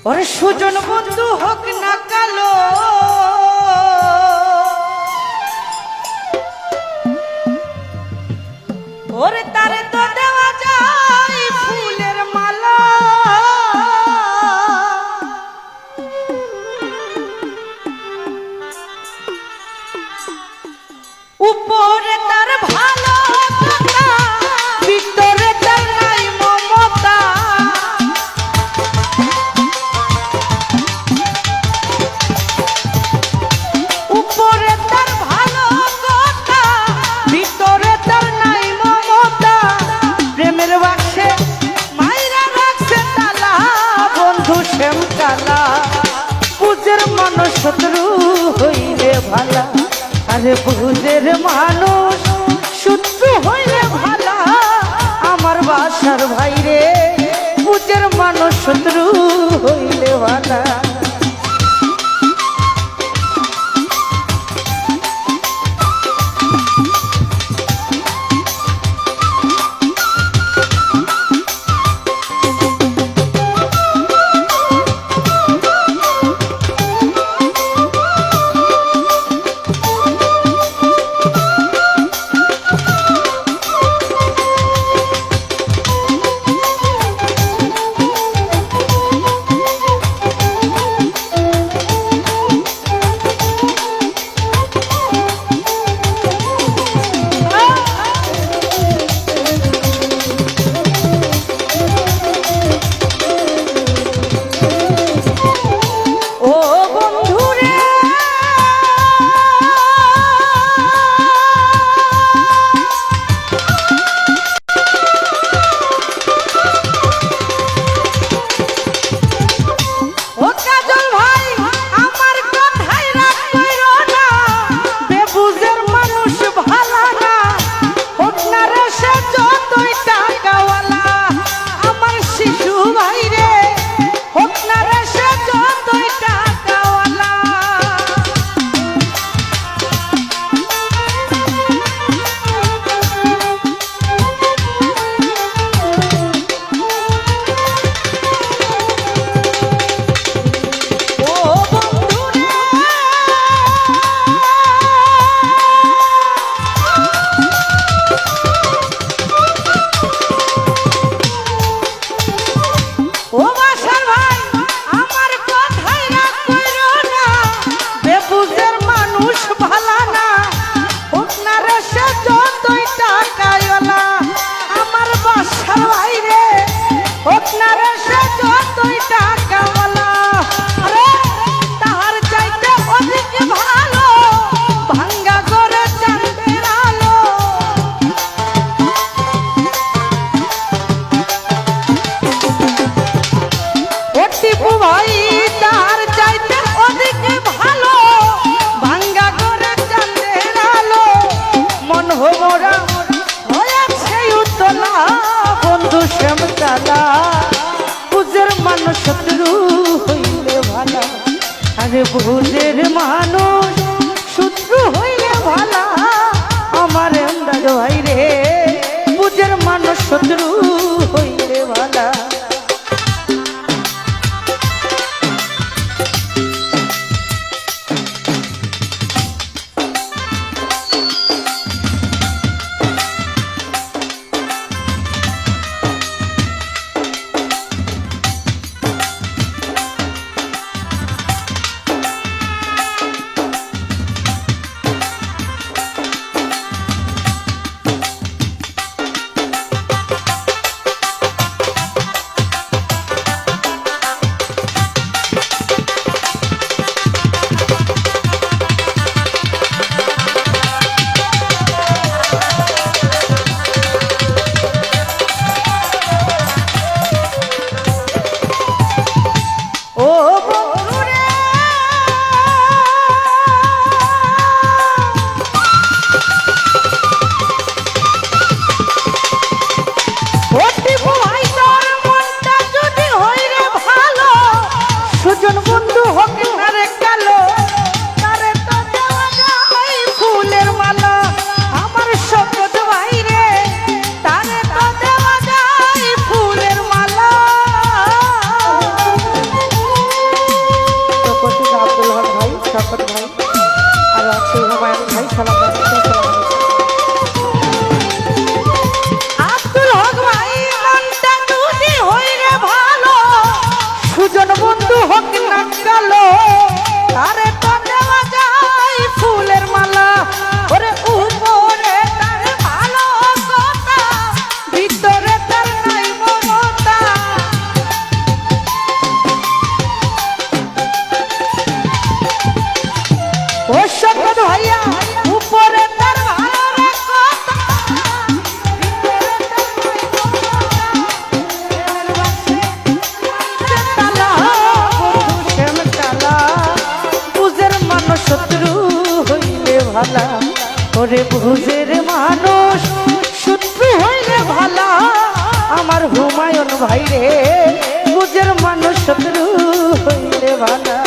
ওর সুজন বন্ধু হোক না কালো, ওরে তারে তো দেওয়া যায় ফুলের মালা। উপরে তার ভালো কথা, ভিতরে তার নাই মমতা। উপরে তার ভালো কথা, ভিতরে তার নাই মমতা। প্রেমের বাক্সে মাইরা রাখছে তালা, বন্ধু শ্যাম কালা। বুঝের মানুষ শত্রু হইলে ভালা, আরে বুঝের মানুষ শত্রু হইলে ভালা। আমার বাসার ভাইরে বুঝের মানুষ শত্রু হইলে ভালা। বুঝের মানুষ শত্রু হইলে ভালা, আরে বুঝের মানুষ শত্রু হইলে ভালা। আমার এমদাদ ভাই রে বুঝের মানুষ শত্রু হইলে ভালা। ভাই রে বুঝের মানুষ শত্রু হইলে ভালা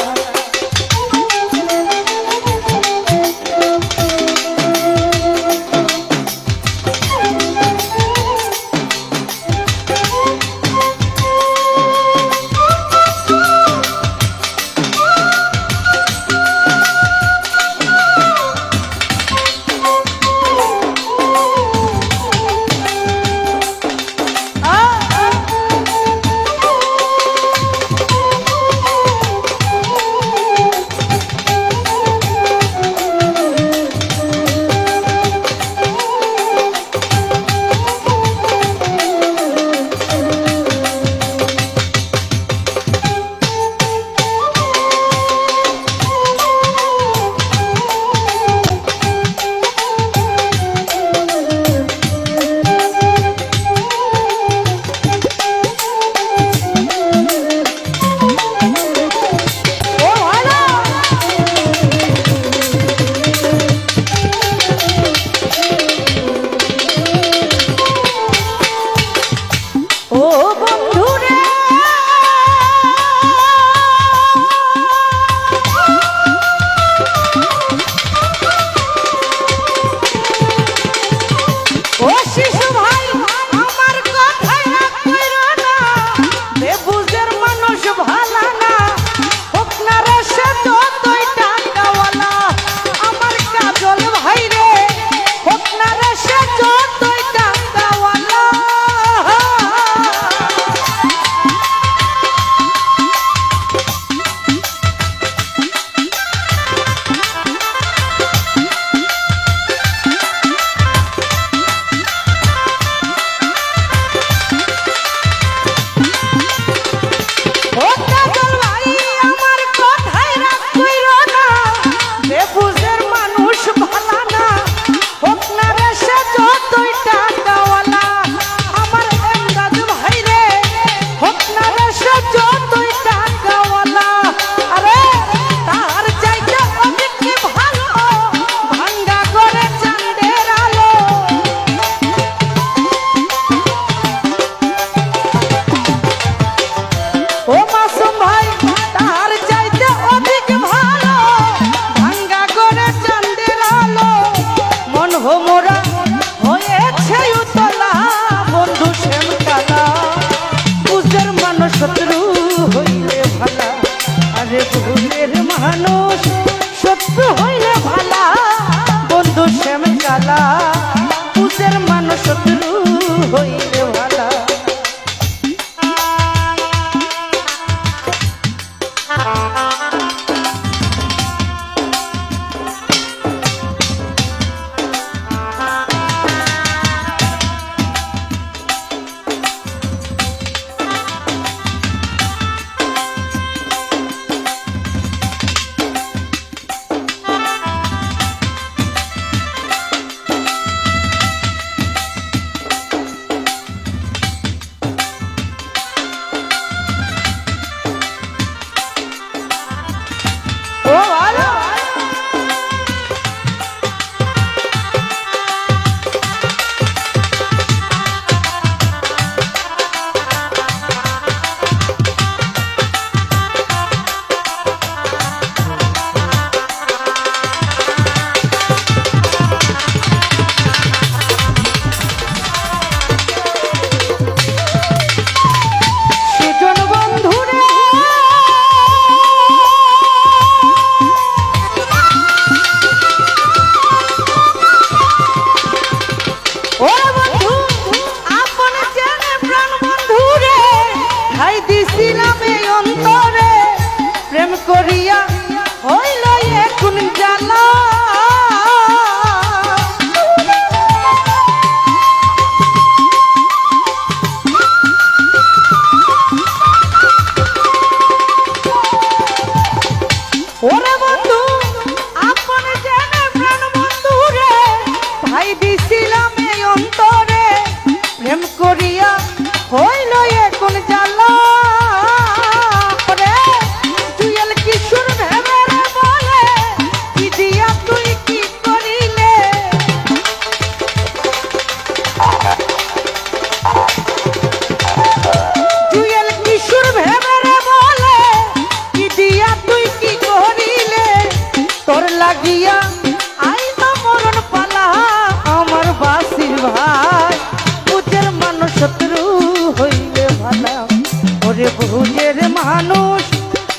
ওরে বুঝের মানুষ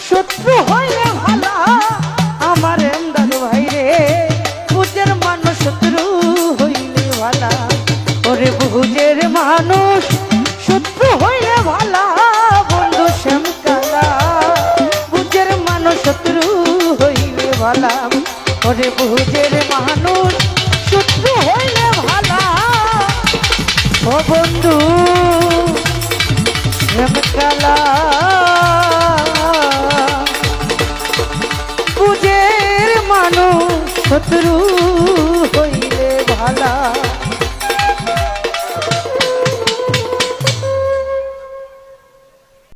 শত্রু হইলে ভালা আমার এমদাদ ভাই রে বুঝের মানুষ শত্রু হইলে ভালা ওরে বুঝের মানুষ শত্রু হইলে ভালা বন্ধু শ্যামকালা বুঝের মানুষ শত্রু হইলে ভালা ওরে বুঝের মানুষ শত্রু হইলে ভালা ও বন্ধু শ্যামকালা বুঝের মানুষ শত্রু